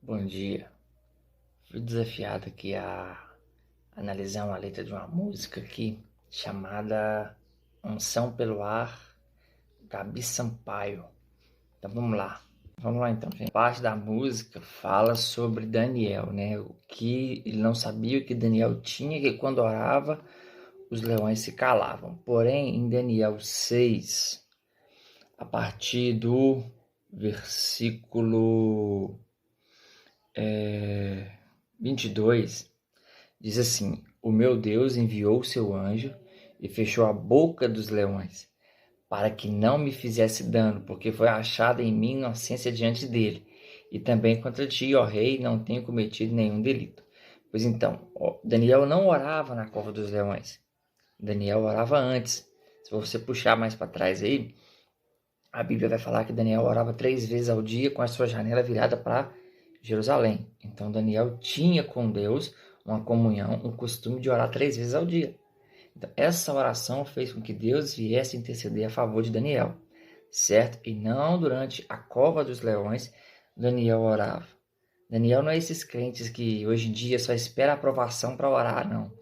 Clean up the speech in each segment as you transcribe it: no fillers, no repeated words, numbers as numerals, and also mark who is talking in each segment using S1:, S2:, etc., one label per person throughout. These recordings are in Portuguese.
S1: Bom dia. Fui desafiado aqui a analisar uma letra de uma música aqui chamada Unção pelo Ar, Gabi Sampaio. Então vamos lá. Vamos lá então, gente. Parte da música fala sobre Daniel, né? O que ele não sabia o que Daniel tinha, que quando orava, os leões se calavam. Porém, em Daniel 6, a partir do versículo 22, diz assim: O meu Deus enviou o seu anjo e fechou a boca dos leões, para que não me fizesse dano, porque foi achada em mim inocência diante dele. E também contra ti, ó rei, não tenho cometido nenhum delito. Pois então, Daniel não orava na cova dos leões. Daniel orava antes. Se você puxar mais para trás aí, a Bíblia vai falar que Daniel orava 3 vezes ao dia com a sua janela virada para Jerusalém. Então Daniel tinha com Deus uma comunhão, um costume de orar 3 vezes ao dia. Então, essa oração fez com que Deus viesse interceder a favor de Daniel, certo? E não durante a cova dos leões, Daniel orava. Daniel não é esses crentes que hoje em dia só espera a aprovação para orar, não.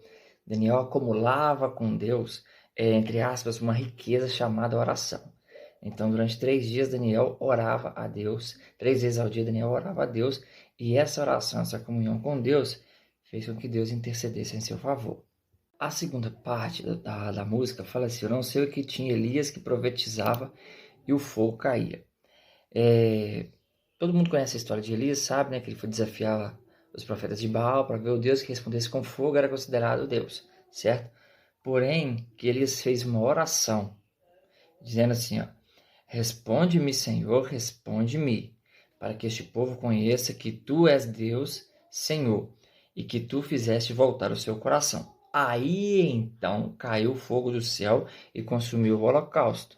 S1: Daniel acumulava com Deus, entre aspas, uma riqueza chamada oração. Então, durante 3 dias, Daniel orava a Deus. 3 vezes ao dia, Daniel orava a Deus. E essa oração, essa comunhão com Deus, fez com que Deus intercedesse em seu favor. A segunda parte da música fala assim: Eu não sei o que tinha Elias que profetizava e o fogo caía. Todo mundo conhece a história de Elias, sabe, né? Que ele foi desafiar os profetas de Baal para ver o Deus que respondesse com fogo era considerado Deus, certo? Porém, que Elias fez uma oração, dizendo assim, ó: Responde-me, Senhor, responde-me, para que este povo conheça que Tu és Deus, Senhor, e que Tu fizeste voltar o seu coração. Aí, então, caiu o fogo do céu e consumiu o holocausto.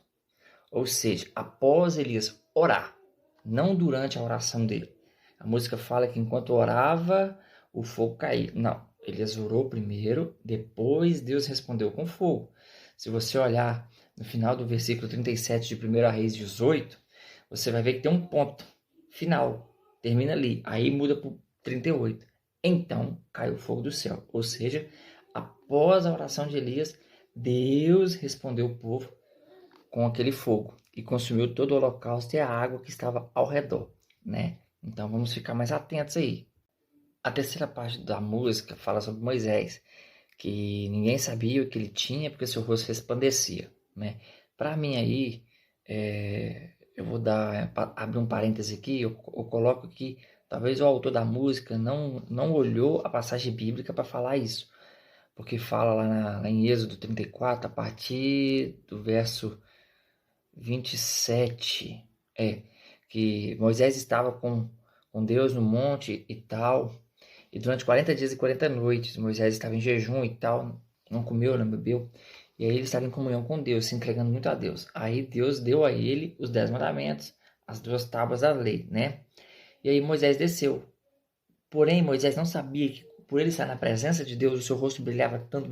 S1: Ou seja, após Elias orar, não durante a oração dele. A música fala que enquanto orava, o fogo caía. Não, Elias orou primeiro, depois Deus respondeu com fogo. Se você olhar no final do versículo 37 de 1 Reis 18, você vai ver que tem um ponto final, termina ali, aí muda para 38. Então caiu o fogo do céu, ou seja, após a oração de Elias, Deus respondeu o povo com aquele fogo e consumiu todo o holocausto e a água que estava ao redor, né? Então vamos ficar mais atentos aí. A terceira parte da música fala sobre Moisés, que ninguém sabia o que ele tinha porque seu rosto resplandecia, né? Para mim aí, eu vou abrir um parêntese aqui, eu coloco que talvez o autor da música não olhou a passagem bíblica para falar isso, porque fala lá em Êxodo 34, a partir do verso 27, que Moisés estava com Deus no monte e tal, e durante 40 dias e 40 noites, Moisés estava em jejum e tal, não comeu, não bebeu, e aí ele estava em comunhão com Deus, se entregando muito a Deus. Aí Deus deu a ele os 10 mandamentos, as 2 tábuas da lei, né? E aí Moisés desceu. Porém, Moisés não sabia que por ele estar na presença de Deus, o seu rosto brilhava tanto,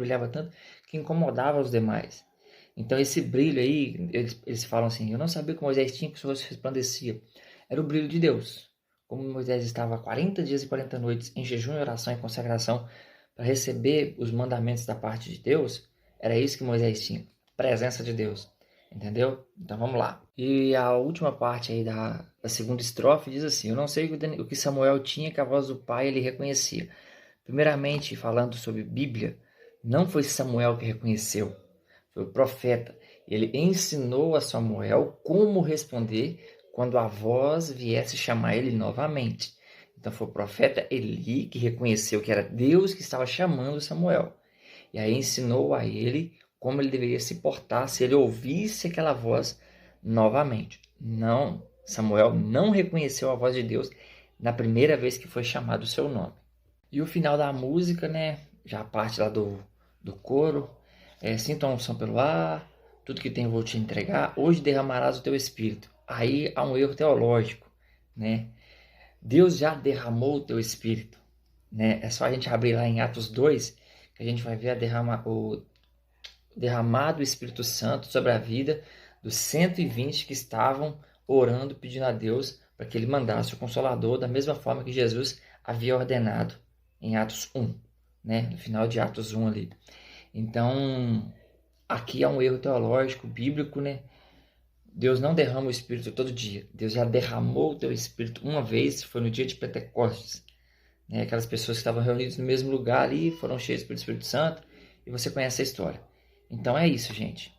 S1: que incomodava os demais. Então esse brilho aí, eles falam assim: eu não sabia que Moisés tinha, que o seu rosto resplandecia. Era o brilho de Deus. Como Moisés estava 40 dias e 40 noites em jejum, oração e consagração para receber os mandamentos da parte de Deus, era isso que Moisés tinha, presença de Deus. Entendeu? Então vamos lá. E a última parte aí da segunda estrofe diz assim: eu não sei o que Samuel tinha, que a voz do pai ele reconhecia. Primeiramente, falando sobre Bíblia, não foi Samuel que reconheceu, foi o profeta. Ele ensinou a Samuel como responder quando a voz viesse chamar ele novamente. Então foi o profeta Eli que reconheceu que era Deus que estava chamando Samuel. E aí ensinou a ele como ele deveria se portar se ele ouvisse aquela voz novamente. Não, Samuel não reconheceu a voz de Deus na primeira vez que foi chamado o seu nome. E o final da música, né? Já a parte lá do coro. Sinta a unção pelo ar, tudo que tenho vou te entregar, hoje derramarás o teu espírito. Aí há um erro teológico, né? Deus já derramou o teu espírito, né? É só a gente abrir lá em Atos 2, que a gente vai ver o derramado Espírito Santo sobre a vida dos 120 que estavam orando, pedindo a Deus para que ele mandasse o Consolador da mesma forma que Jesus havia ordenado em Atos 1, né? No final de Atos 1 ali. Então, aqui há um erro teológico, bíblico, né? Deus não derrama o Espírito todo dia. Deus já derramou o teu Espírito uma vez, foi no dia de Pentecostes. Né? Aquelas pessoas que estavam reunidas no mesmo lugar ali, foram cheias pelo Espírito Santo, e você conhece a história. Então é isso, gente.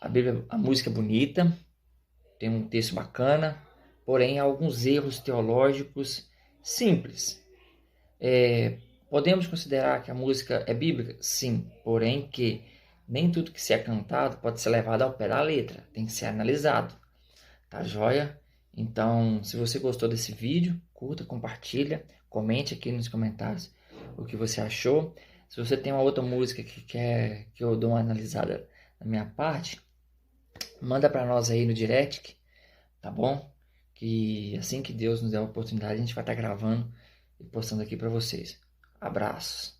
S1: A Bíblia, a música é bonita, tem um texto bacana, porém há alguns erros teológicos simples. Podemos considerar que a música é bíblica? Sim, porém que nem tudo que se é cantado pode ser levado ao pé da letra, tem que ser analisado, tá joia? Então, se você gostou desse vídeo, curta, compartilha, comente aqui nos comentários o que você achou. Se você tem uma outra música que quer que eu dou uma analisada na minha parte, manda para nós aí no direct, tá bom? Que assim que Deus nos der a oportunidade, a gente vai estar gravando e postando aqui para vocês. Abraços.